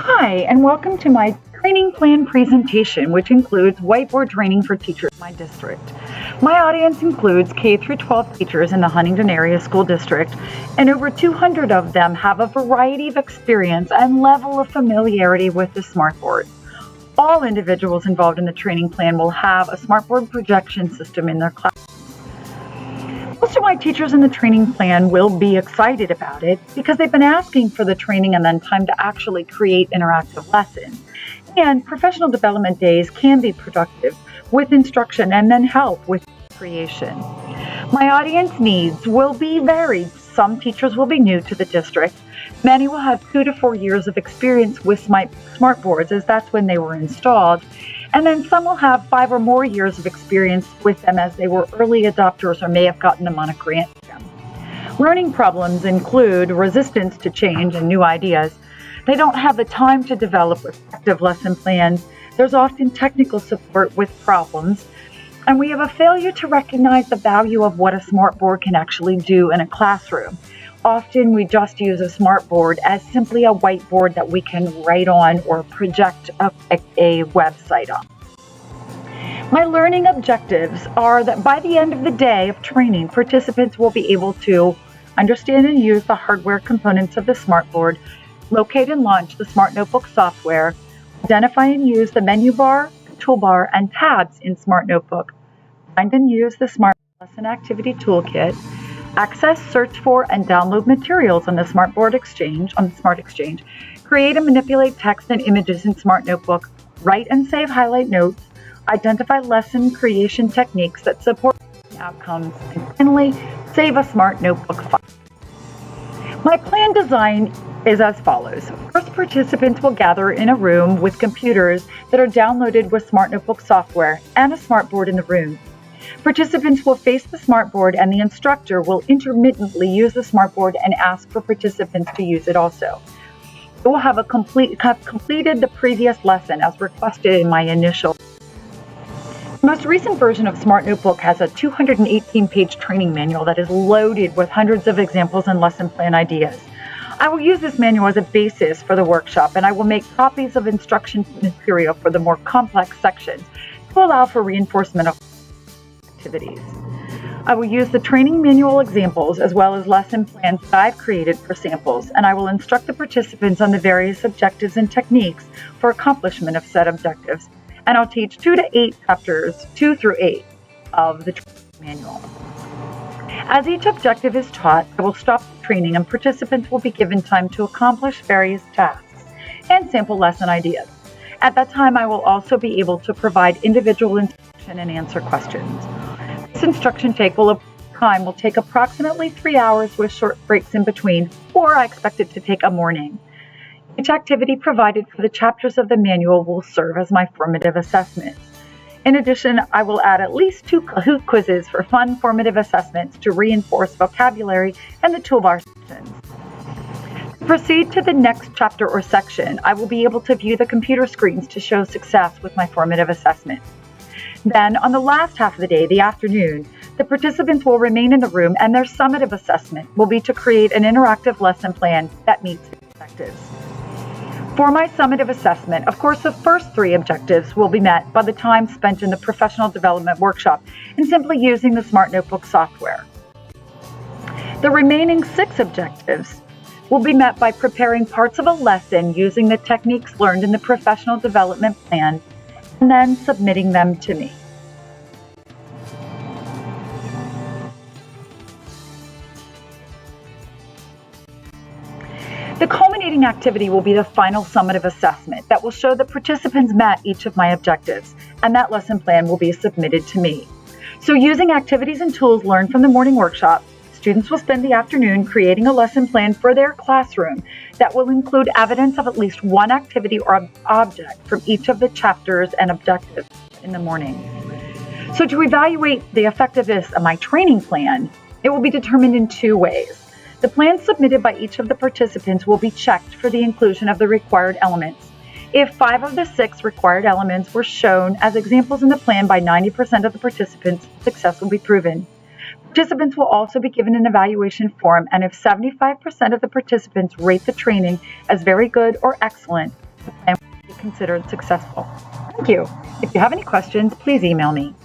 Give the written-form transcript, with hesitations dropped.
Hi, and welcome to my training plan presentation, which includes whiteboard training for teachers in my district. My audience includes K through 12 teachers in the Huntington Area School District, and over 200 of them have a variety of experience and level of familiarity with the smartboard. All individuals involved in the training plan will have a smartboard projection system in their class. Most of my teachers in the training plan will be excited about it because they've been asking for the training and then time to actually create interactive lessons. And professional development days can be productive with instruction and then help with creation. My audience needs will be varied. Some teachers will be new to the district. Many will have 2 to 4 years of experience with smartboards, as that's when they were installed. And then some will have 5 or more years of experience with them as they were early adopters or may have gotten them on a grant. Learning problems include resistance to change and new ideas. They don't have the time to develop effective lesson plans. There's often technical support with problems. And we have a failure to recognize the value of what a smartboard can actually do in a classroom. Often we just use a smartboard as simply a whiteboard that we can write on or project a website on. My learning objectives are that by the end of the day of training, participants will be able to understand and use the hardware components of the smartboard, locate and launch the Smart Notebook software, identify and use the menu bar, toolbar, and tabs in Smart Notebook, find and use the Smart Lesson Activity Toolkit, access, search for, and download materials on the Smart Exchange, create and manipulate text and images in Smart Notebook, write and save highlight notes, identify lesson creation techniques that support outcomes, and finally, save a Smart Notebook file. My plan design is as follows. First, participants will gather in a room with computers that are downloaded with Smart Notebook software and a smartboard in the room. Participants will face the smartboard and the instructor will intermittently use the smartboard and ask for participants to use it also. They will have completed the previous lesson as requested in my initial. The most recent version of Smart Notebook has a 218-page training manual that is loaded with hundreds of examples and lesson plan ideas. I will use this manual as a basis for the workshop, and I will make copies of instruction material for the more complex sections to allow for reinforcement of activities. I will use the training manual examples as well as lesson plans that I've created for samples, and I will instruct the participants on the various objectives and techniques for accomplishment of said objectives. And I'll teach 2 to 8 chapters, 2 through 8 of the training manual. As each objective is taught, I will stop the training and participants will be given time to accomplish various tasks and sample lesson ideas. At that time, I will also be able to provide individual instruction and answer questions. This instruction time will take approximately 3 hours with short breaks in between, or I expect it to take a morning. Each activity provided for the chapters of the manual will serve as my formative assessments. In addition, I will add at least 2 quizzes for fun formative assessments to reinforce vocabulary and the toolbar sections. To proceed to the next chapter or section, I will be able to view the computer screens to show success with my formative assessment. Then, on the last half of the day, the afternoon, the participants will remain in the room and their summative assessment will be to create an interactive lesson plan that meets the objectives. For my summative assessment, of course, the first 3 objectives will be met by the time spent in the professional development workshop and simply using the Smart Notebook software. The remaining 6 objectives will be met by preparing parts of a lesson using the techniques learned in the professional development plan and then submitting them to me. The culminating activity will be the final summative assessment that will show that participants met each of my objectives, and that lesson plan will be submitted to me. So using activities and tools learned from the morning workshop, students will spend the afternoon creating a lesson plan for their classroom that will include evidence of at least one activity or object from each of the chapters and objectives in the morning. So to evaluate the effectiveness of my training plan, it will be determined in 2 ways. The plan submitted by each of the participants will be checked for the inclusion of the required elements. If 5 of the 6 required elements were shown as examples in the plan by 90% of the participants, success will be proven. Participants will also be given an evaluation form, and if 75% of the participants rate the training as very good or excellent, considered successful. Thank you. If you have any questions, please email me.